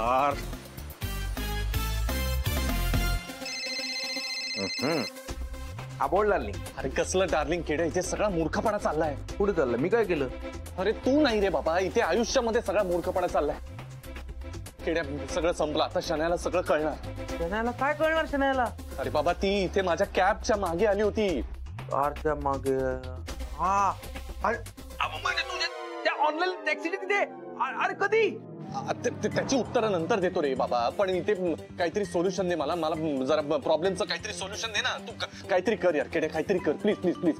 यार हा बोल डार्लिंग. अरे कसलं डार्लिंग किडे, इथे सगळा मूर्खपणा चाललाय. कुठे चाललं? मी काय केलं? अरे तू नाही रे बाबा, इथे आयुष्यामध्ये सगळा मूर्खपणा चाललाय. किड्या सगळं संपलं आता, शनायाला सगळं कळणार. शनायाला काय कळणार? शनायाला अरे बाबा ती इथे माझ्या कॅबच्या मागे आली होती. कारच्या मागे? हा म्हणजे तुझ्या त्या ऑनलाईन टॅक्सीने तिथे? अरे कधी? त्याची उत्तरं नंतर देतो रे बाबा, पण इथे काहीतरी सोल्युशन दे मला. मला जरा प्रॉब्लेमचं काहीतरी सोल्युशन दे ना. तू काहीतरी कर यार किड्या, काहीतरी कर प्लीज प्लीज प्लीज.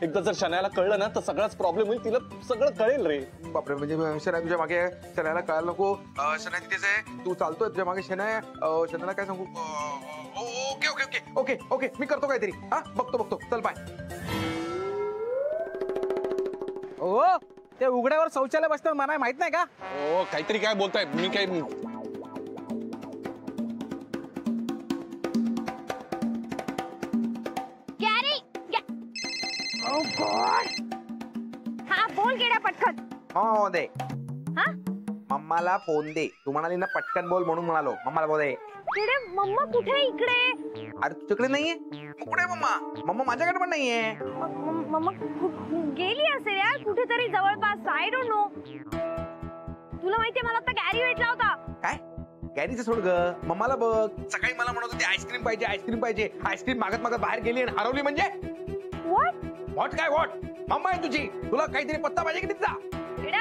एकदा जर शनायाला कळलं ना तर सगळाच प्रॉब्लेम होईल, तिला सगळं कळेल रे. बापरे, म्हणजे शनाया तुझ्या मागे आहे, शनायाला कळायला नको. शनाया तिथेच आहे, तू चालतोय तुझ्या मागे. शनायाला काय सांगू? Okay okay okay okay okay मी करतो काहीतरी. हा बघतो चल बाय. ओ ते उघड्यावर शौचालय बसतं मला माहित नाही का? ओ काहीतरी काय बोलताय मी काय? हा बोल गेला पटकन. हो दे. हा मम्माला फोन दे. तू म्हणाली ना पटकन बोल म्हणून म्हणालो. मम्माला बोल दे. किडे मम्मा कुठे? इकडे. अरे तुझ्याकडे नाहीये? मग कुठे मम्मा? मम्मा माझ्याकडे पण नाहीये. मम्मा गेली असेल यार कुठेतरी जवळपास. I don't know. तुला माहितीये मला आता गॅरी भेटला होता. काय? गॅरीचं सोड ग, मम्माला बघ. सकाळी मला म्हणत होती आईस्क्रीम पाहिजे आईस्क्रीम पाहिजे. आईस्क्रीम मागत मागत बाहेर गेली आणि हरवली. म्हणजे व्हॉट काय व्हॉट? मम्मा आहे तुझी, तुला काहीतरी पत्ता पाहिजे की तिचा?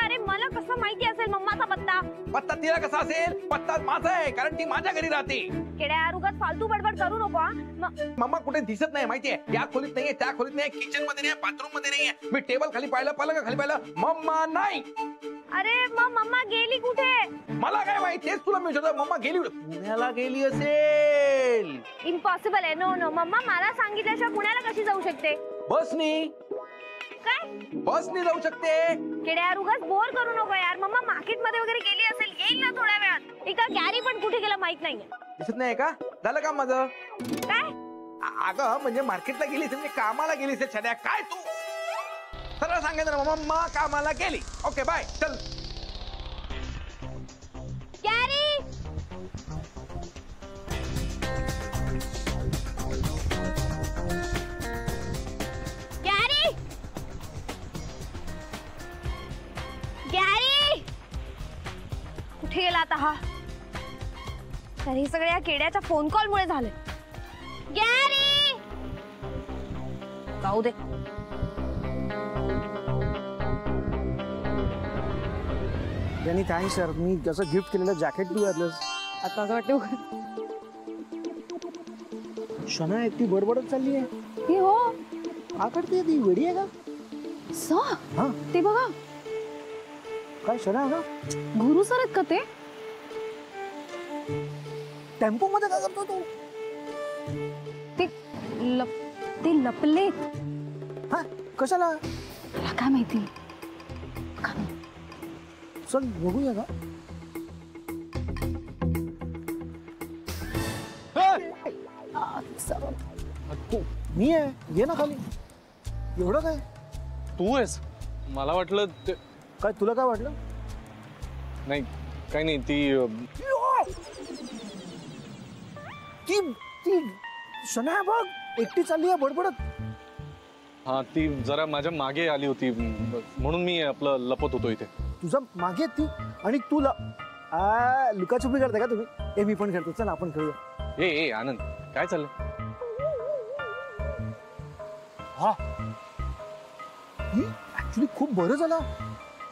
अरे मला कसं माहिती असेल मम्माचा पत्ता? पत्ता तिला कसा असेल? पत्ता माझा आहे कारण ती माझ्या घरी राहते. केड्या यार उगाच फालतू बडबड करू नको. मम्मा कुठे दिसत नाही माहितीये. या खोलीत नाहीये, त्या खोलीत नाही, किचन मध्ये नाही, बाथरूम मध्ये नाहीये. मी टेबल खाली पाहिलं, पलंग खाली पाहिलं, मम्मा नाही. अरे मग मम्मा गेली कुठे? मला काय माहिती, तेच तुला मी विचारतो. मम्मा गेली पुण्याला गेली असेल. इम्पॉसिबल आहे. नो नो, मम्मा मला सांगितल्याशिवाय पुण्याला कशी जाऊ शकते? बसनी. काय? बसनी जाऊ शकते. केड्या यार उगाच बोर करू नको यार. मम्मा मार्केट मध्ये वगैरे गेली असेल, येईल ना थोड्या वेळात. एका गॅरी पण कुठे गेला माहित नाहीये. दिसत नाही का? झालं काम माझं? काय? अगं म्हणजे मार्केटला गेली असेल, म्हणजे कामाला गेली असेल. छड्या काय तू सरळ सांगायचं ना, मम्मा कामाला गेली. ओके बाय चल. गॅरी गॅरी गॅरी कुठे गेला आता हा? तर हे सगळं या किड्याच्या फोन कॉल मुळे झाले. गॅरी जाऊ दे. त्यांनी काय सर, मी जसं गिफ्ट केलेलं जॅकेट तू घातलंस. आता असं वाटतं शना एकटी बडबडत चालली आहे. हे हो का करते ती? वेडी आहे का? हा ते बघा. काय शना का गुरु सर आहेत का ते? टेम्पो मध्ये काय करतो तू? ते लपलेत. हा कशाला? मला काय माहिती. चल बघूया का? तू मी आहे, ये ना खाली. एवढं काय? तू आहेस? मला वाटलं काय, तुला काय वाटलं? नाही काही नाही. ती शना बघ एकटी चालली आहे बडबडत. हा ती जरा माझ्या मागे आली होती म्हणून मी आपलं लपत होतो इथे. तुझा मागे ती आणि तुला लुकाछुपी करते का तुम्ही? हे मी पण खेळतो, चल आपण खेळूया. ए आनंद काय चाललंय? हा ऍक्च्युली खूप बरं झालं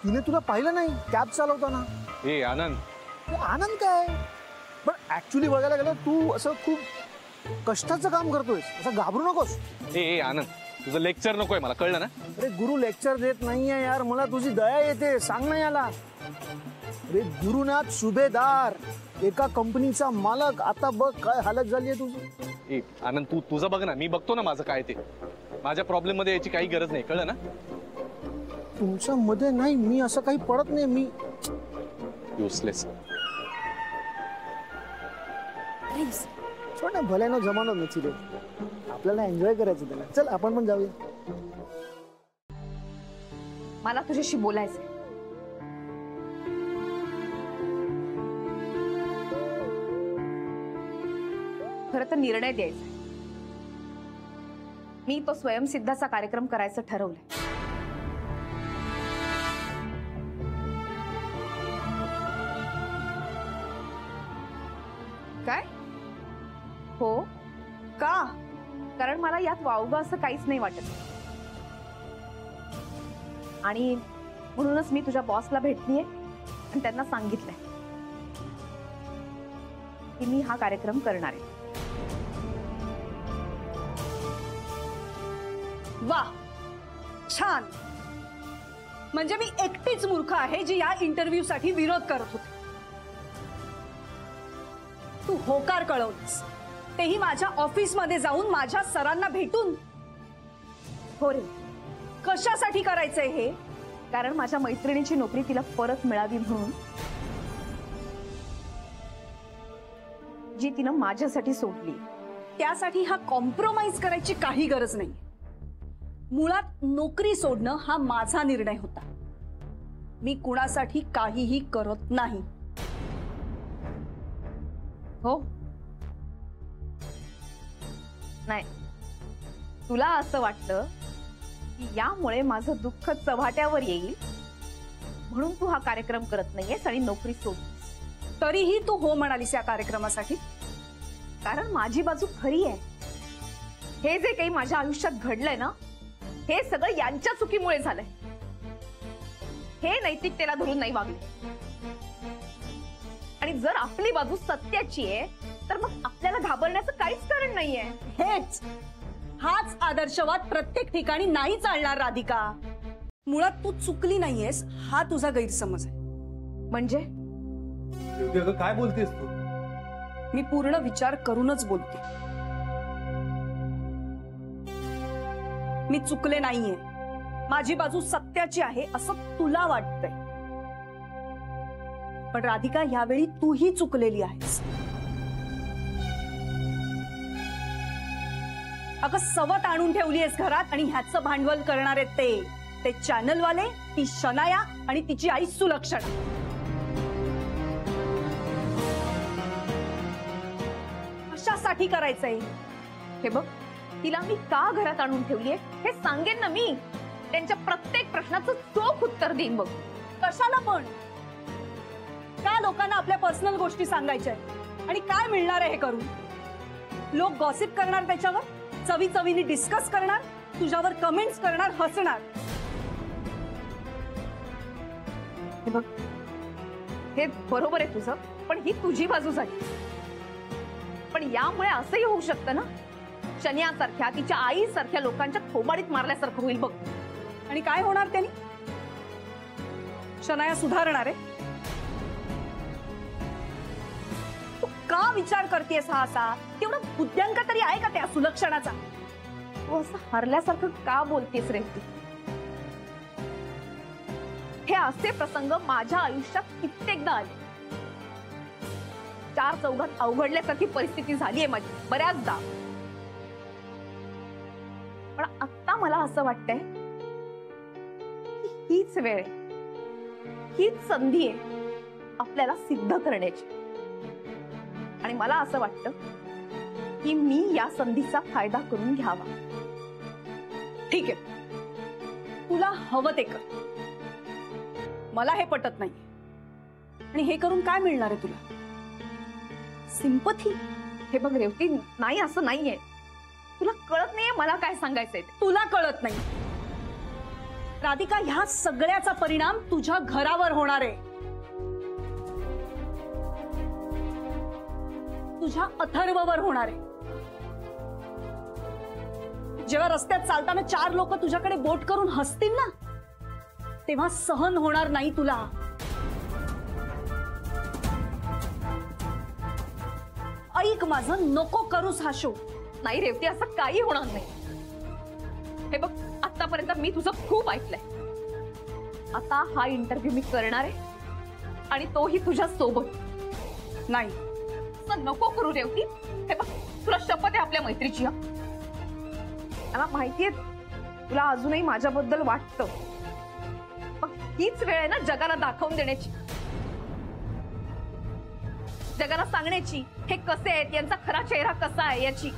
तिने तुला पाहिलं नाही कॅब चालवताना. ए आनंद. आनंद काय, पण ऍक्च्युली बघायला गेलं तू असं खूप कष्टाचं काम करतोयस, असं घाबरू नकोस. ए आनंद तुझं लेक्चर नकोय मला, कळलं ना? अरे गुरु लेक्चर देत नाहीये यार, मला तुझी दया येते. सांग ना याला. अरे गुरुनाथ सुभेदार, एका कंपनीचा मालक, आता बघ काय हालत झालीये तुझी. ए आनंद तू तुझं बघ ना, मी बघतो ना माझं काय ते. माझ्या प्रॉब्लेम मध्ये याची काही गरज नाही, कळलं ना? तुमच्या मध्ये नाही, मी असं काही पडत नाही. मी युजलेस. छोटा भल्यानं जमाना नची रे, आपल्याला एन्जॉय करायचं त्याला. चल आपण पण जाऊया. मला तुझ्याशी बोलायचंय. महत्वाचा निर्णय द्यायचा. मी तो स्वयंसिद्धाचा कार्यक्रम करायचं ठरवलंय. काय? हो का? कारण मला यात वावगं असं काहीच नाही वाटत आणि म्हणूनच मी तुझ्या बॉसला भेटलीये आणि त्यांना सांगितलंय की मी हा कार्यक्रम करणार आहे. वा, छान. म्हणजे मी एकटीच मूर्ख आहे जी या इंटरव्ह्यू साठी विरोध करत होते. तू होकार कळवलीस, तेही माझ्या ऑफिस मध्ये जाऊन माझ्या सरांना भेटून. हो रे, कशासाठी करायचंय हे? कारण माझ्या मैत्रिणीची नोकरी तिला परत मिळावी म्हणून, जी तिनं माझ्यासाठी सोडली. त्यासाठी हा कॉम्प्रोमाइज करायची काही गरज नाही. मुळात नोकरी सोडणं हा माझा निर्णय होता. मी कुणासाठी काहीही करत नाही. हो नाही, तुला असं वाटतं की यामुळे माझं दुःख चव्हाट्यावर येईल म्हणून तू हा कार्यक्रम करत नाहीयेस आणि नोकरी सोडलीस. तरीही तू हो म्हणालीस या कार्यक्रमासाठी? कारण माझी बाजू खरी आहे. हे जे काही माझ्या आयुष्यात घडलंय ना, हे सगळं यांच्या चुकीमुळे झालंय. हे नैतिकतेला धरून नाही वागले. आणि जर आपली बाजू सत्याची आहे तर मग आपल्याला घाबरण्याचं काहीच कारण नाहीये. हाच आदर्शवाद प्रत्येक ठिकाणी नाही चालणार राधिका. मुळात तू चुकली नाहीयेस हा तुझा गैरसमज आहे. म्हणजे काय बोलतेस तू? मी पूर्ण विचार करूनच बोलते. मी चुकले नाहीये. माझी बाजू सत्याची आहे असं तुला वाटतंय, पण राधिका यावेळी तूही चुकलेली आहेस. अगं सवत आणून ठेवली आहेस घरात आणि ह्याचं भांडवल करणारे ते चॅनलवाले, ती शनाया आणि तिची आई सुलक्षणा. कशासाठी करायचंय हे बघ, तिला मी का घरात आणून ठेवलीये हे सांगेन ना मी. त्यांच्या प्रत्येक प्रश्नाचं चोख उत्तर देईन बघ. कशाला पण? का लोकांना आपल्या पर्सनल गोष्टी सांगायच्या आणि काय मिळणार आहे हे करून? लोक गॉसिप करणार, त्याच्यावर चवी चवीने डिस्कस करणार, तुझ्यावर कमेंट्स करणार, हसणार. हे बघ, हे बरोबर आहे तुझं, पण ही तुझी बाजू झाली. पण यामुळे असंही होऊ शकतं ना, शनियासारख्या, तिच्या आईसारख्या लोकांच्या थोबाडीत मारल्यासारखं होईल बघ. आणि काय होणार त्यांनी? शनाया सुधारणार आहे? तू का विचार करतेस हा असा? तेवढा बुद्ध्यांक तरी आहे का त्या सुलक्षणाचा? तू असं हरल्यासारखं का बोलतेस रे? हे असे प्रसंग माझ्या आयुष्यात कित्येकदा आले. 4 चौघात अवघडल्यासारखी परिस्थिती झालीये माझी बऱ्याचदा. पण आता मला असं वाटतंय की हीच वेळ आहे, हीच संधी आहे आपल्याला सिद्ध करण्याची. आणि मला असं वाटतं की मी या संधीचा फायदा करून घ्यावा. ठीक आहे, तुला हवं ते कर. मला हे पटत नाही. आणि हे करून काय मिळणार आहे तुला? सिंपथी? हे बघ रेवती, नाही असं नाहीये. तुला कळत नाहीये मला काय सांगायचंय. तुला कळत नाही राधिका. ह्या सगळ्याचा परिणाम तुझ्या घरावर होणार आहे, तुझ्या अथर्ववर होणार आहे. जेव्हा रस्त्यात चालताना 4 लोक तुझ्याकडे बोट करून हसतील ना, तेव्हा सहन होणार नाही तुला. ऐक माझं, नको करूस हा शो. नाही रेवती, असं काही होणार नाही. हे बघ, आतापर्यंत मी तुझं खूप ऐकलंय. आता हा इंटरव्ह्यू मी करणार आहे आणि तोही तुझ्या सोबत. नाही, असं नको करू रेवती. हे बघ, तुला शपथ आहे आपल्या मैत्रीची. मला माहितीये तुला अजूनही माझ्याबद्दल वाटतं, पण हीच वेळ आहे ना जगाला दाखवून देण्याची. जगाला सांगण्याची हे कसे आहेत, यांचा खरा चेहरा कसा आहे याची.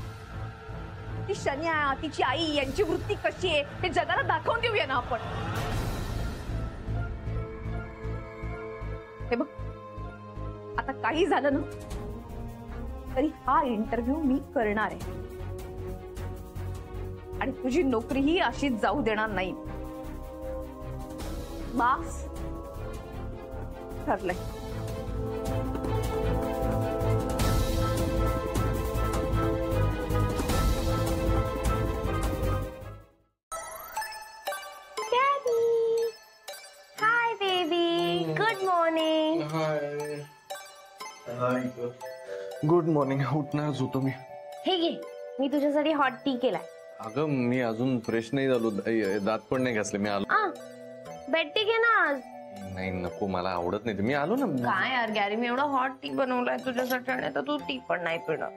ती शन्या, तिची आई यांची वृत्ती कशी आहे हे जगाला दाखवून देऊया ना आपण. हे बघ, आता काही झालं ना तरी हा इंटरव्ह्यू मी करणार आहे आणि तुझी नोकरीही अशीच जाऊ देणार नाही. बास ठरलंय. Hi baby, good morning. Good morning. उठणारच होतो मी. हे घे, मी तुझ्यासाठी हॉट टी केलाय. अगं मी अजून फ्रेश नाही झालो, दात पण नाही घासले. मी आलो. बेड टी घे ना आज. नाही नको, मला आवडत नाही. मी आलो ना. काय यार गॅरी, मी एवढा हॉट टी बनवलाय तुझ्यासाठी आणि आता तू टी पण नाही पिणार.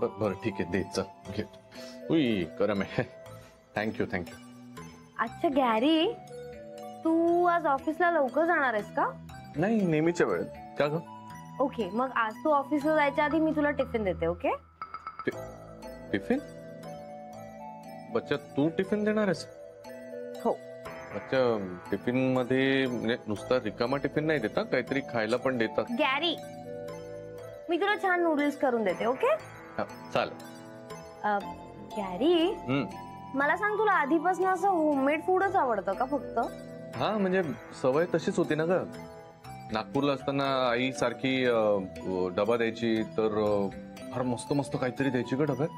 बरं ठीक आहे, दे चल घे. उई गरम आहे. थँक्यू. अच्छा गॅरी, तू आज ऑफिसला लवकर जाणार आहेस का? नाही, नेहमीच्या वेळेत. का ग? ओके, मग आज तू ऑफिसला जायच्या आधी मी तुला टिफिन देते. ओके? टिफिन? बच्चा तू टिफिन देणार आहेस? हो. अच्छा, टिफिन मध्ये म्हणजे नुसता रिकामा टिफिन नाही देता, काहीतरी खायला पण देतात. गॅरी, मी तुला छान नूडल्स करून देते. ओके? चालेल. गॅरी, मला सांग, तुला आधीपासून असं होममेड फूडच आवडतं का फक्त? हा, म्हणजे सवय तशीच होती ना ग. नागपूरला असताना आई सारखी डबा द्यायची, तर फार मस्त मस्त काहीतरी द्यायची ग डब्यात.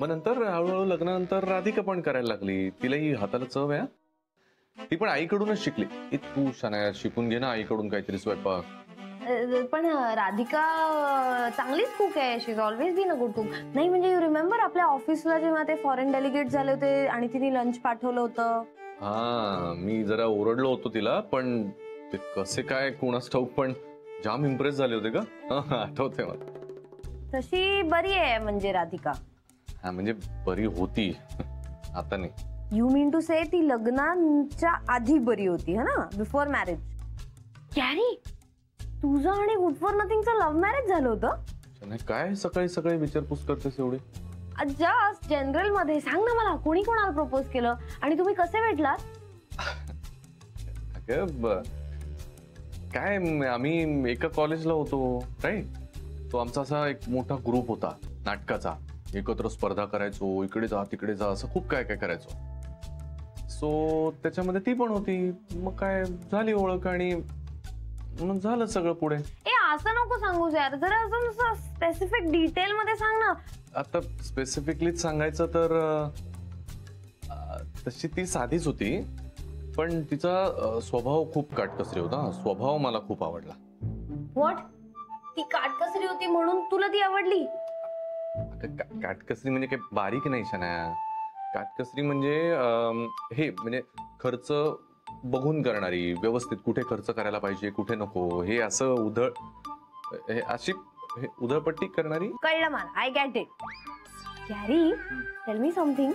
मग नंतर हळूहळू लग्नानंतर राधिका पण करायला लागली. तिलाही हाताला चव आहे. ती पण आईकडूनच शिकली. तू शनाया शिकून घे ना आईकडून काहीतरी स्वयंपाक. पण राधिका चांगलीच कुक आहे. She is always been a good cook. नाही म्हणजे यू रिमेंबर आपल्या ऑफिसला जेव्हा ते फॉरेन डेलिगेट झाले होते आणि तिने लंच पाठवलं होतं. हा, मी जरा ओरडलो होतो तिला, पण ते कसे काय कोणास ठाऊक, पण जाम इम्प्रेस झाले होते का. आठवते मला. तशी बरी आहे म्हणजे राधिका. हा, म्हणजे बरी होती, आता नाही. यू मीन टू से ती लग्नाच्या आधी बरी होती है ना, बिफोर मॅरेज. गॅरी, तुझं आणि गुड फॉर नथिंगचं लव्ह मॅरेज झालं होतं? काय सकाळी सकाळी विचारपूस करतेस एवढी? जस्ट जनरल मध्ये सांग ना मला, कोणी कोणाला प्रपोज केलं आणि तुम्ही कसे भेटलात? काय, आम्ही एका कॉलेजला होतो राईट. तो आमचा असा एक मोठा ग्रुप होता नाटकाचा. एकत्र स्पर्धा करायचो, इकडे जा तिकडे जा, असं खूप काय काय करायचो. सो त्याच्यामध्ये ती पण होती. मग काय झाली ओळख आणि मग झालं सगळं पुढे. असं नको सांगूस यार, जरा असं स्पेसिफिक डिटेल मध्ये सांग ना. आता स्पेसिफिकलीच सांगायचं तर तशी ती साधीच होती, पण तिचा स्वभाव खूप काटकसरी होता. स्वभाव मला खूप आवडला. व्हॉट? ती काटकसरी होती म्हणून तुला ती आवडली? काटकसरी म्हणजे काही बारीक नाही शनाया. काटकसरी म्हणजे हे म्हणजे खर्च बघून करणारी, व्यवस्थित कुठे खर्च करायला पाहिजे कुठे नको, हे असं अशी उधळपट्टी करणारी. कळलं मला, I get it. Gary, tell me something.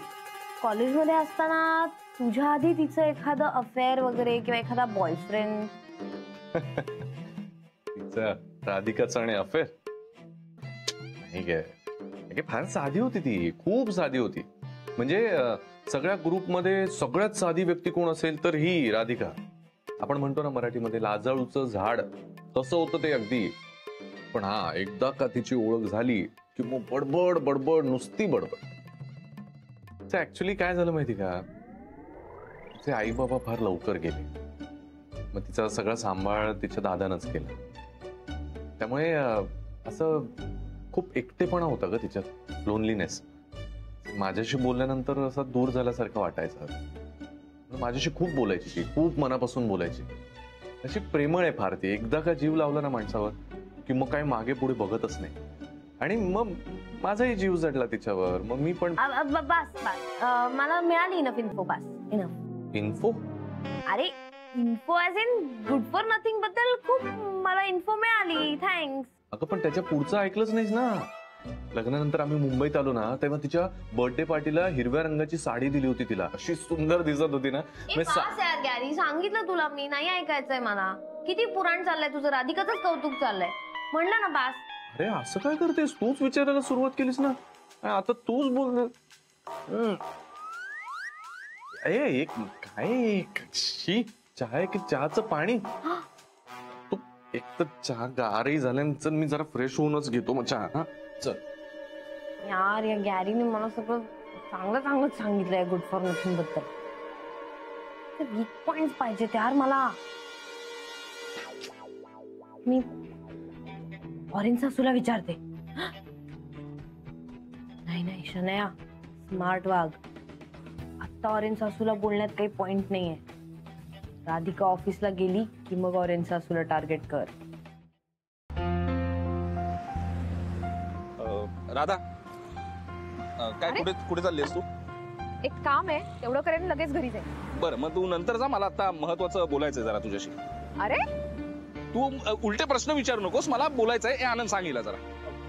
कॉलेजमध्ये असताना तुझ्या आधी तिचं एखादं अफेअर वगैरे किंवा एखादा बॉयफ्रेंड? तिचं राधिकाचं आणि अफेअर नाही काय, फार साधी होती ती, खूप साधी होती. म्हणजे सगळ्या ग्रुपमध्ये सगळ्यात साधी व्यक्ती कोण असेल तर ही राधिका. आपण म्हणतो ना मराठीमध्ये लाजाळूचं झाड, तसं होतं ते अगदी. पण हा, एकदा का तिची ओळख झाली की मग बडबड बडबड, नुसती बडबड. ऍक्च्युली काय झालं माहिती का, तिचे आई बाबा फार लवकर गेले. मग तिचा सगळा सांभाळ तिच्या दादानंच केला. त्यामुळे असं खूप एकटेपणा होता ग तिच्यात, लोनलीनेस. माझ्याशी बोलल्यानंतर असा दूर झाल्यासारखं वाटायचं. माझ्याशी खूप बोलायची ती, खूप मनापासून बोलायची. अशी प्रेमळ आहे फार ती. एकदा का जीव लावला ना माणसावर की मग काय मागे पुढे बघतच नाही. आणि मग माझाही जीव जडला तिच्यावर. मग मी पण बस मला मिळाली इनफ इन्फो. बस इनफ इन्फो. अरे info as in good for nothing बद्दल खूप मला इन्फो मिळाली. थँक्स. अगं पण त्याच्या पुढचं ऐकलंच नाहीस ना. लग्नानंतर आम्ही मुंबईत आलो ना, तेव्हा तिच्या बर्थडे पार्टीला हिरव्या रंगाची साडी दिली होती तिला. अशी सुंदर दिसत होती ना. गॅरी, सांगितलं तुला मी, नाही ऐकायचंय मला. किती पुराण चाललंय तुझं, राधिकाचंच कौतुक चाललंय. म्हणलं ना बास. अरे असं काय करतेस, तूच विचारायला सुरुवात केलीस ना, आता तूच बोल. एक काय चहा आहे की चहाचं पाणी? तू एक तर चहा गारही झाल्यानंतर मी जरा फ्रेश होऊनच घेतो मग चहा. हा चल. यार या गॅरीने मला सगळं चांगलं सांगितलंय गुड फॉर नथिंग बद्दल. वीक पॉइंट पाहिजे यार मला. मी ऑरेंज सासूला विचारते. नाही शनया, स्मार्ट वाघ. आता ऑरेंज सासूला बोलण्यात काही पॉइंट नाहीये. राधिका ऑफिसला गेली की मग ऑरेंज सासूला टार्गेट कर. राधा, काय कुठे कुठे चाललीस तू? एक काम आहे, तेवढं करेन लगेच घरी जाईल. बरं, मग तू नंतर जा, मला आता महत्वाचं बोलायचंय जरा तुझ्याशी. अरे तू उलटे प्रश्न विचारू नकोस, मला बोलायचंय. हे आनंद सांगितलं जरा.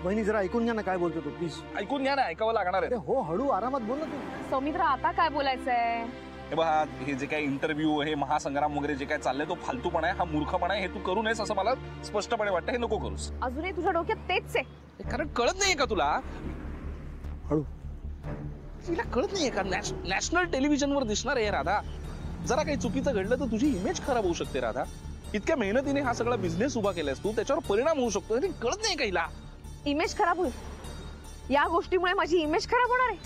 वहिनी जरा ऐकून घ्या ना काय बोलतो तू प्लीज. ऐकून घ्या ना, ऐकावं लागणार अरे आहे. हो, हळू आरामात बोल ना तू. सौमित्र, आता काय बोलायचंय? हे बघा, हे जे काही इंटरव्ह्यू, हे महासंग्राम वगैरे जे काय चाललंय तो फालतूपणा आहे, हा मूर्खपणा आहे. हे तू करू नयेस असं मला स्पष्टपणे वाटतं. हे नको करूस. अजूनही तुझ्या डोक्यात तेच आहे. कारण कळत नाहीये का तुला? हळू. तिला कळत नाहीये का? नॅशनल टेलिव्हिजनवर दिसणार आहे राधा. जरा काही चुकीचं घडलं तर तुझी इमेज खराब होऊ शकते राधा. इतक्या मेहनतीने हा सगळा बिझनेस उभा केलायस तू, त्याच्यावर परिणाम होऊ शकतो. हे कळत नाही का हिला? इमेज खराब होईल, या गोष्टीमुळे माझी इमेज खराब होणार आहे?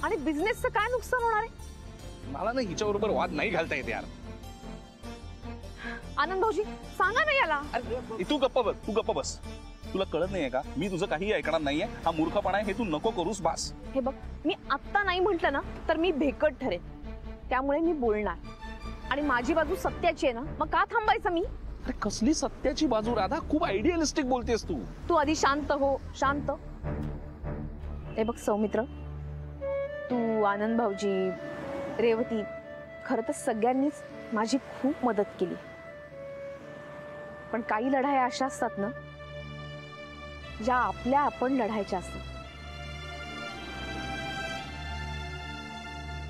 आणि बिझनेसचं काय नुकसान होणार आहे? मला ना हिच्याबरोबर वाद नाही घालता येते यार. आनंद भाऊजी, सांगा ना याला. तू गप्प बस. तुला कळत नाहीये का? मी तुझं काही ऐकणार नाहीये. हा मूर्खपणा आहे, हे तू नको करूस. बास. हे बघ, मी आत्ता नाही म्हटलं ना तर मी भेकट ठरेन. त्यामुळे मी बोलणार. आणि माझी बाजू सत्याची आहे ना, मग का थांबायचं मी? अरे कसली सत्याची बाजू राधा? खूप आयडियलिस्टिक बोलतेस तू. तू आधी शांत हो, शांत. हे बघ सौमित्र, तू, आनंद भाऊजी, रेवती, खरं तर सगळ्यांनीच माझी खूप मदत केली. पण काही लढाया अशा असतात ना ज्या आपल्या आपण लढायच्या असतात.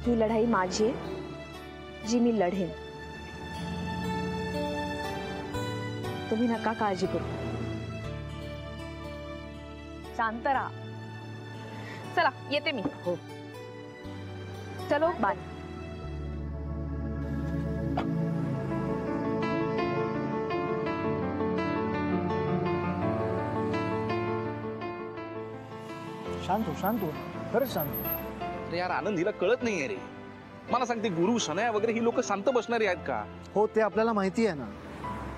ही लढाई माझी आहे, जी मी लढेन. तुम्ही नका काळजी करू. शांत राहा. चला येते मी. हो. चलो बाय. शांत हो खरंच शांत हो. अरे यार आनंद, हिला कळत नाहीये रे. मला सांगते, गुरु, शनया वगैरे ही लोक शांत बसणारी आहेत का? हो, ते आपल्याला माहिती आहे ना.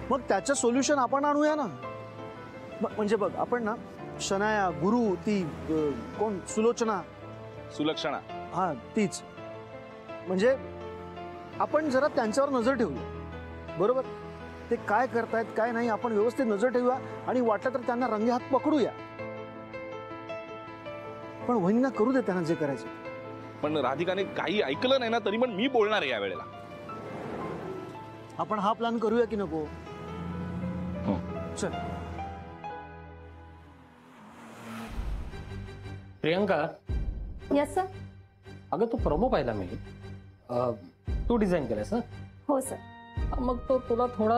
मग त्याचं सोल्युशन आपण आणूया ना. म्हणजे बघ, आपण ना शनाया, गुरु, ती कोण, सुलक्षणा. हा तीच. म्हणजे आपण जरा त्यांच्यावर नजर ठेवूया. बरोबर? ते काय करतायत काय नाही आपण व्यवस्थित नजर ठेवूया आणि वाटलं तर त्यांना रंगे हात पकडूया. पण वहिनींना करू दे त्यांना जे करायचं. पण राधिकाने काही ऐकलं नाही ना तरी पण मी बोलणार आहे या वेळेला. आपण हा प्लॅन करूया की नको? चल. प्रियंका. Yes sir. अगं तो प्रोमो पाहिला मी. तू डिझाईन केलास ना? हो सर. मग तो तुला थोडा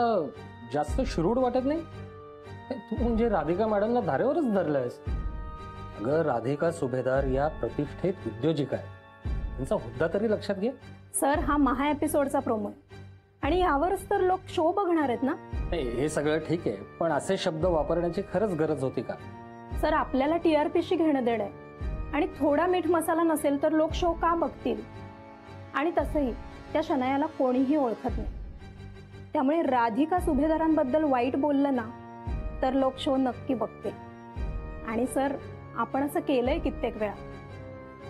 जास्त श्रूड वाटत नाही? तू म्हणजे राधिका मॅडमला धारेवरच धरलायस. अगं राधिका सुभेदार या प्रतिष्ठित उद्योजिका आहे. त्यांचा हुद्दा तरी लक्षात घे. सर, हा महा एपिसोडचा प्रोमो आहे आणि यावरच तर लोक शो बघणार आहेत ना. हे सगळं ठीक आहे, पण असे शब्द वापरण्याची खरंच गरज होती का? सर, आपल्याला TRPशी घेणं देणं आहे आणि थोडा मीठ मसाला नसेल तर लोक शो का बघतील? आणि तसंही त्या शनायाला कोणीही ओळखत नाही. त्यामुळे राधिका सुभेदारांबद्दल वाईट बोललं ना तर लोक शो नक्की बघतील. आणि सर, आपण असं केलंय कित्येक वेळा.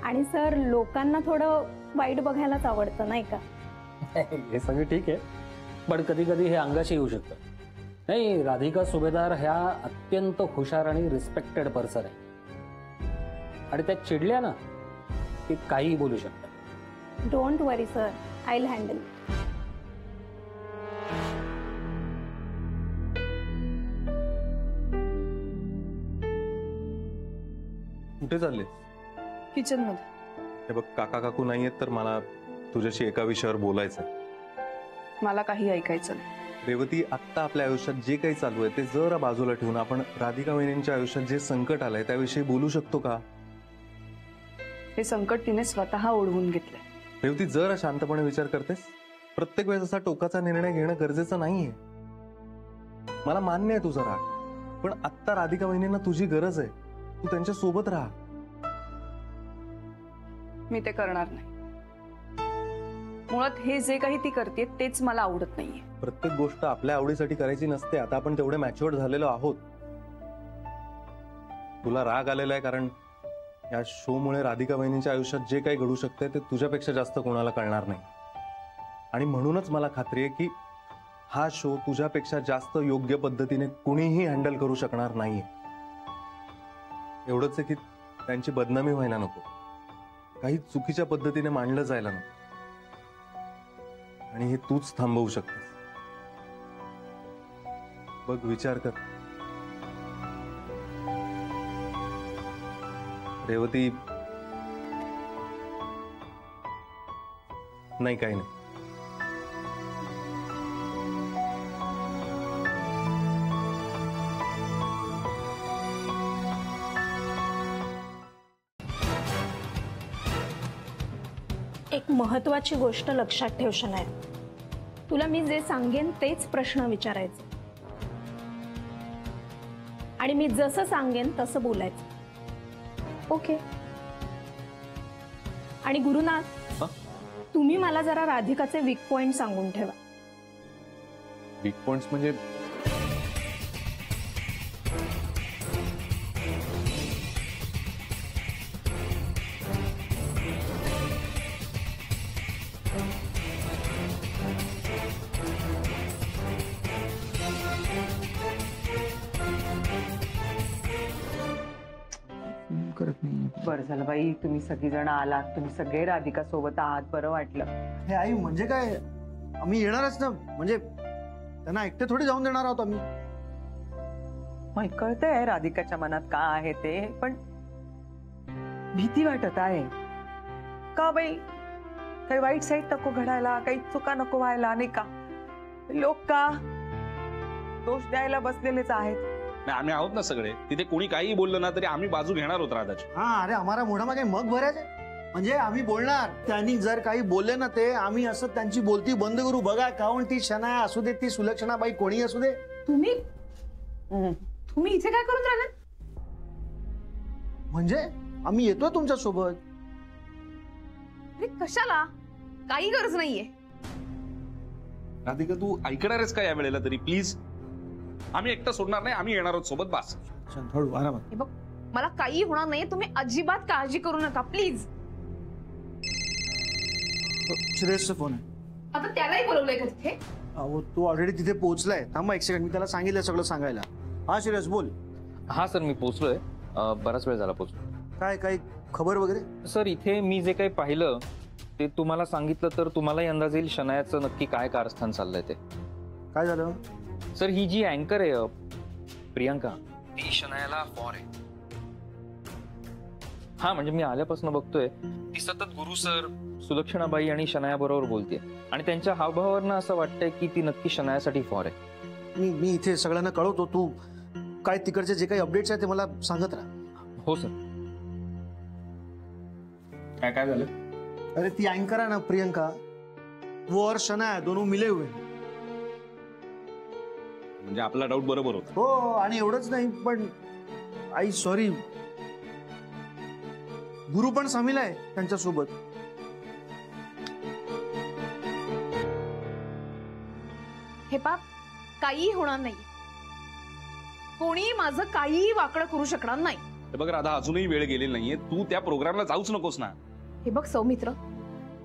आणि सर, लोकांना थोडं वाईट बघायलाच आवडतं नाही का? हे सगळं ठीक आहे, पण कधी कधी हे अंगाशी येऊ शकतं. नाही, राधिका सुभेदार ह्या अत्यंत हुशार आणि रिस्पेक्टेड पर्सन आहे आणि त्या चिडल्या ना की काहीही बोलू शकतात. Don't worry sir, I will handle. कुठे चालले? किचन मध्ये. हे बघ, काका काकू नाहीयेत तर मला तुझ्याशी एका विषयावर बोलायचंय. मला काही ऐकायचं नाही. रेवती, आत्ता आपल्या आयुष्यात जे काही चालू आहे ते जरा बाजूला ठेवून आपण राधिका वहिनींच्या आयुष्यात जे संकट आलंय त्याविषयी बोलू शकतो का? हे संकट तिने स्वतः ओढवून घेतलंय. रेवती, जरा शांतपणे विचार करतेस? प्रत्येक वेळेस असा टोकाचा निर्णय घेणं गरजेचं नाहीये. मला मान्य आहे तुझा राग, पण आत्ता राधिका वहिनींना तुझी गरज आहे. तू त्यांच्या सोबत राहा. मी ते करणार नाही. मुळात हे जे काही ती करते तेच मला आवडत नाहीये. प्रत्येक गोष्ट आपल्या आवडीसाठी करायची नसते. आता आपण तेवढे मॅच्युअर्ड झालेलो आहोत. तुला राग आलेला आहे कारण या शो मुळे राधिका वहिनीच्या आयुष्यात जे काही घडू शकते ते तुझ्यापेक्षा जास्त कोणाला कळणार नाही. आणि म्हणूनच मला खात्री आहे की हा शो तुझ्यापेक्षा जास्त योग्य पद्धतीने कुणीही हँडल करू शकणार नाहीये. एवढंच आहे की त्यांची बदनामी व्हायला नको, काही चुकीच्या पद्धतीने मांडलं जायला नको. आणि हे तूच थांबवू शकतेस. बघ, विचार कर. रेवती, नाही, काही नाही. एक महत्वाची गोष्ट लक्षात ठेव शनाया, तुला मी जे सांगेन तेच प्रश्न विचारायचे आणि मी जसं सांगेन तसं बोलायचं. ओके? आणि गुरुनाथ, तुम्ही मला जरा राधिकाचे वीक पॉइंट सांगून ठेवा. वीक पॉइंट्स म्हणजे? बरं झालं बाई, तुम्ही सगळीजण आलात. तुम्ही सगळे राधिका सोबत आहात, बरं वाटलं. हे आई, म्हणजे काय, आम्ही येणारच ना. म्हणजे त्यांना एकटे थोडी जाऊन देणार आहोत आम्ही. मग कळतंय राधिकाच्या मनात काय आहे ते, पण भीती वाटत आहे. का बाई, काही वाईट साईड नको घडायला, काही चुका नको व्हायला, नाही का? लोक का दोष द्यायला बसलेलेच आहेत. आम्ही आहोत ना सगळे. तिथे कोणी काही बोललं ना तरी आम्ही बाजू घेणार होत राधाची. हा, अरे आम्हाला मोठा काही मग भरायचं म्हणजे आम्ही बोलणार. त्यांनी जर काही बोलले ना ते आम्ही असं त्यांची बोलती बंद करू. बघा, काहून ती शनाया असू दे, ती सुलक्षणा बाई कोणी असू दे. तुम्ही इथे काय करून राहिले? म्हणजे आम्ही येतोय तुमच्या सोबत. कशाला? काही गरज नाहीये. राधिका, तू ऐकणार आहेस का या वेळेला तरी? प्लीज, आम्ही एकटं सोडणार नाही. आम्ही येणार आहोत सोबत. बस, हळू, आरामात. हे बघ, मला काही होणार नाही. तुम्ही अजिबात काळजी करू नका प्लीज. श्रेयसचा फोन आहे. आता त्यालाही बोलवलंय का तिथे? अहो, तो ऑलरेडी तिथे पोहोचलाय. थांबा एक सेकंड, मी त्याला सांगितलं सगळं सांगायला. हा श्रेयस, बोल. हा सर, मी पोचलोय. बराच वेळ झाला पोचलो. काय काही खबर वगैरे? सर, इथे मी जे काही पाहिलं ते तुम्हाला सांगितलं तर तुम्हालाही अंदाज येईल शनायाचं नक्की काय कारस्थान चाललंय ते. काय झालं? सर, ही जी अँकर आहे प्रियंका, ती शनायाला फॉर आहे. हा, म्हणजे मी आल्यापासून बघतोय ती सतत गुरु सर, सुलक्षणाबाई आणि शनाया बरोबर बोलते आणि त्यांच्या हावभावावरनं असं वाटतंय की ती नक्की शनायासाठी फॉर आहे. मी इथे सगळ्यांना कळवतो. तू काय तिकडचे जे काही अपडेट्स आहेत ते मला सांगत राहा. हो सर. काय झालं? अरे ती अँकर आहे ना प्रियंका, वो और शनाया दोनों मिले हुए. म्हणजे आपला डाऊट बरोबर होता. हो, आणि एवढंच नाही पण आई सॉरी, गुरु पण सामील आहे त्यांच्यासोबत. हे पाप, काहीही होणार नाही. कोणी माझं काहीही वाकडं करू शकणार नाही. हे बघ राधा, अजूनही वेळ गेलेली नाहीये. तू त्या प्रोग्रामला जाऊच नकोस ना. हे बघ सौमित्र,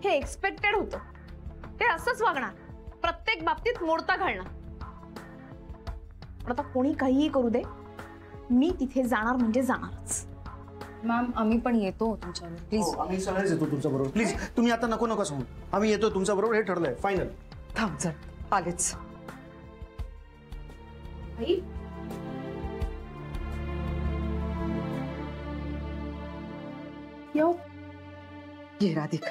हे एक्सपेक्टेड होतं. ते असंच वागणार, प्रत्येक बाबतीत मोडता घालणार. पण आता कोणी काहीही करू दे, मी तिथे जाणार म्हणजे जाणारच. मॅम, आम्ही पण येतो तुमच्यावर प्लीज. आम्ही सगळेच येतो तुमच्या बरोबर. प्लीज तुम्ही आता नको सांगू. आम्ही येतो तुमच्या बरोबर, हे ठरलंय फायनल. थांब जर आलेच. ये राधिका,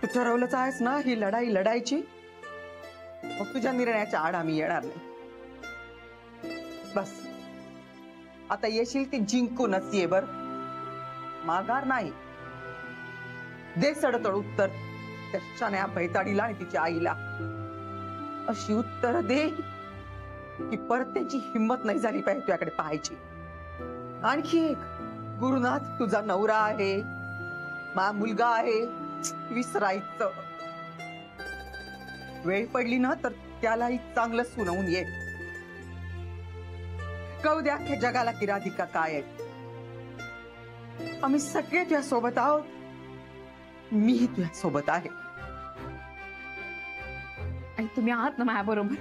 तू ठरवलंच आहेस ना ही लढाई लढायची, मग तुझ्या निर्णयाच्या आड आम्ही येणार नाही. बस आता येशील ती जिंकूनच ये बर, माघार नाही. दे सडतड उत्तर त्या शण्या भैताडीला आणि तिच्या आईला. अशी उत्तर दे की परत त्यांची हिंमत नाही झाली पाहिजे तुझ्याकडे पाहायची. आणखी एक, गुरुनाथ तुझा नवरा आहे, मा मुलगा आहे, विसरायचं. वेळ पडली ना तर त्यालाही चांगलं सुनवून ये. कळू द्या अख्ख्या जगाला की राधिका काय आहे. आम्ही सगळे तुझ्या सोबत आहोत, मीही तुझ्या सोबत आहे. आई तुम्ही आहात ना माझ्या बरोबर,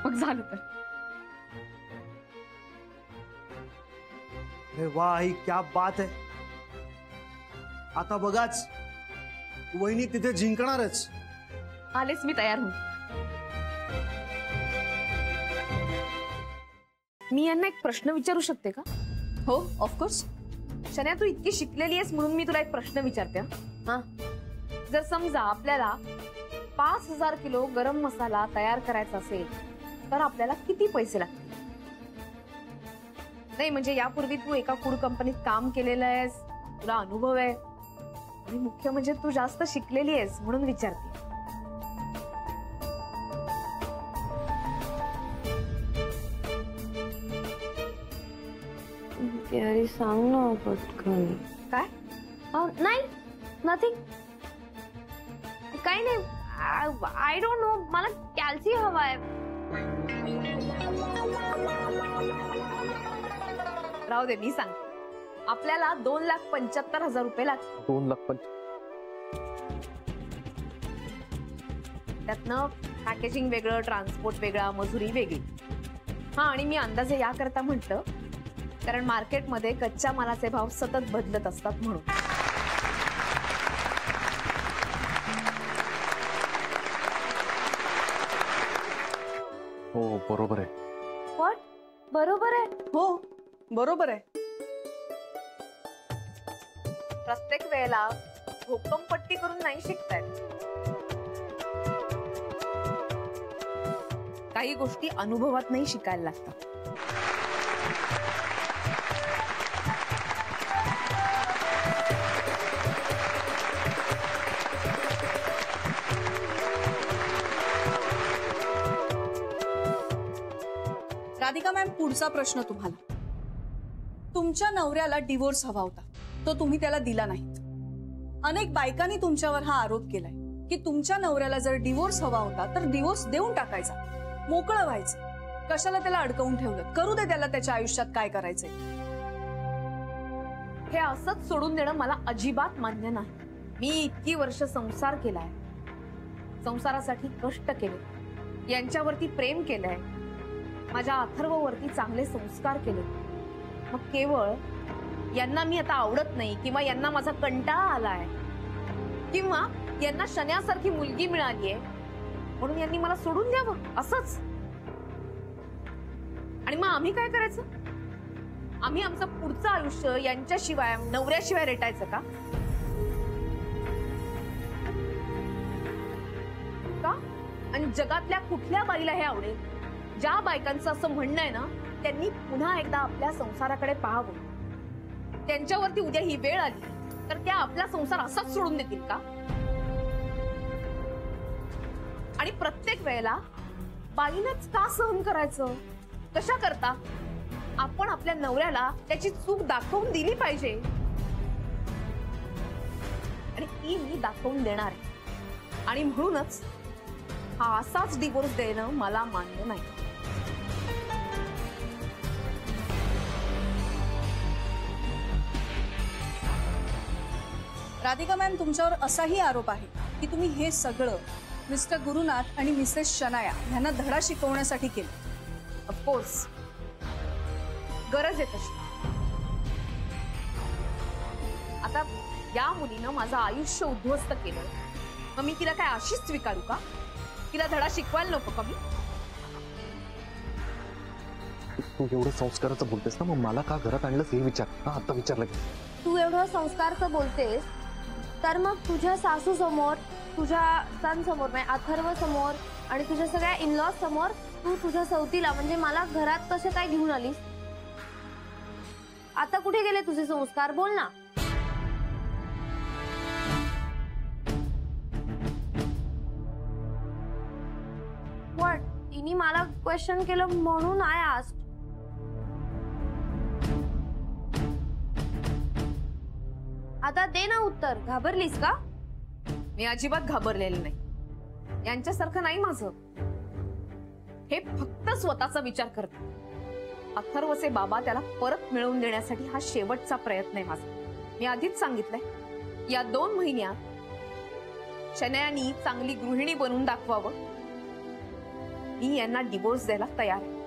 मग झालं तर. अरे वाह आई, क्या बात है. आता बघाच वहिनी तिथे जिंकणारच. आलेच मी तयार होऊन. मी यांना एक प्रश्न विचारू शकते का? हो ऑफकोर्स. शन्या तू इतकी शिकलेली आहेस म्हणून मी तुला एक प्रश्न विचारते. हा, जर समजा आपल्याला 5000 किलो गरम मसाला तयार करायचा असेल तर आपल्याला किती पैसे लागतील? नाही म्हणजे यापूर्वी तू एका फूड कंपनीत काम केलेलं आहेस, तुला अनुभव आहे, आणि मुख्य म्हणजे तू जास्त शिकलेली आहेस म्हणून विचारते. अरे सांग ना पटकन. काय? नाही नथिंग, काही नाही. आय डोंट नो, मला कॅल्शियम हवाय. राहू दे मी सांग. आपल्याला 2,75,000 रुपये लागतील. 2,50,000. त्यातनं पॅकेजिंग वेगळं, ट्रान्सपोर्ट वेगळा, मजुरी वेगळी. हा, आणि मी अंदाजे याकरता म्हटलं कारण मार्केटमध्ये कच्च्या मालाचे भाव सतत बदलत असतात म्हणून. हो बरोबर आहे. व्हॉट? बरोबर आहे. हो बरोबर आहे. प्रत्येक वेळेला भोकमपट्टी करून नाही शिकतायत. काही गोष्टी अनुभवात नाही शिकायला लागतात. राधिका मॅम, पुढचा प्रश्न तुम्हाला. तुमच्या नवऱ्याला डिवोर्स हवा होता, तो तुम्ही त्याला दिला नाहीत. अनेक बायकांनी तुमच्यावर हा आरोप केलाय की तुमच्या नवऱ्याला जर डिवोर्स हवा होता तर डिवोर्स देऊन टाकायचा, मोकळं व्हायचं. कशाला त्याला अडकवून ठेवलं? करू दे त्याला त्याच्या आयुष्यात काय करायचंय. हे असंच सोडून देणं मला अजिबात मान्य नाही. मी इतकी वर्ष संसार केलाय, संसारासाठी कष्ट केले, यांच्यावरती प्रेम केलंय, माझ्या अथर्ववरती चांगले संस्कार केले. मग केवळ यांना मी आता आवडत नाही किंवा यांना माझा कंटाळा आलाय किंवा यांना शन्यासारखी मुलगी मिळालीये म्हणून यांनी मला सोडून द्यावं असंच? आणि मग आम्ही काय करायचं? आम्ही आमचं पुढचं आयुष्य यांच्याशिवाय, नवऱ्याशिवाय रेटायचं का? आणि जगातल्या कुठल्या बाईला हे आवडेल? ज्या बायकांचं असं म्हणणं आहे ना, त्यांनी पुन्हा एकदा आपल्या संसाराकडे पाहावं. त्यांच्यावरती उद्या ही वेळ आली तर त्या आपला संसार असाच सोडून देतील का? आणि प्रत्येक वेळेला बाईनंच का सहन करायचं? कशा करता? आपण आपल्या नवऱ्याला त्याची चूक दाखवून दिली पाहिजे, आणि ती मी दाखवून देणार आहे. आणि म्हणूनच हा असाच डिवोर्स देणं मला मान्य नाही. राधिका मॅम, तुमच्यावर असाही आरोप आहे की तुम्ही हे सगळं मिस्टर गुरुनाथ आणि मिसेस शनाया यांना धडा शिकवण्यासाठी केलं. ऑफकोर्स गरज आहे तशी. आता या मुलीनं माझं आयुष्य उद्ध्वस्त केलं, मग मी तिला काय अशीच स्वीकारू का? तिला धडा शिकवायला नको का मी? तू एवढं संस्काराचं बोलतेस ना, मग मला का घरात आणलंस हे विचार. हा, आता विचारलं की तू एवढं संस्कारचं बोलतेस तर मग तुझ्या सासू समोर, तुझ्या सन समोर, म्हणजे अथर्व समोर आणि तुझ्या सगळ्या इनलॉज समोर तू तुझ्या सवतीला म्हणजे मला घरात कसे काय घेऊन आलीस? आता कुठे गेले तुझे संस्कार? बोल ना. व्हॉट? तिने मला क्वेश्चन केलं म्हणून आय आस्क्ड. आता दे ना उत्तर. घाबरलीस का? मी अजिबात घाबरलेलं नाही. यांच्यासारखं नाही माझं. हे फक्त स्वतःचा विचार करते. अथर्वचे बाबा त्याला परत मिळवून देण्यासाठी हा शेवटचा प्रयत्न आहे माझा. मी आधीच सांगितलंय या 2 महिन्यात शनयानी चांगली गृहिणी बनवून दाखवावं. मी यांना डिवोर्स द्यायला तयार आहे.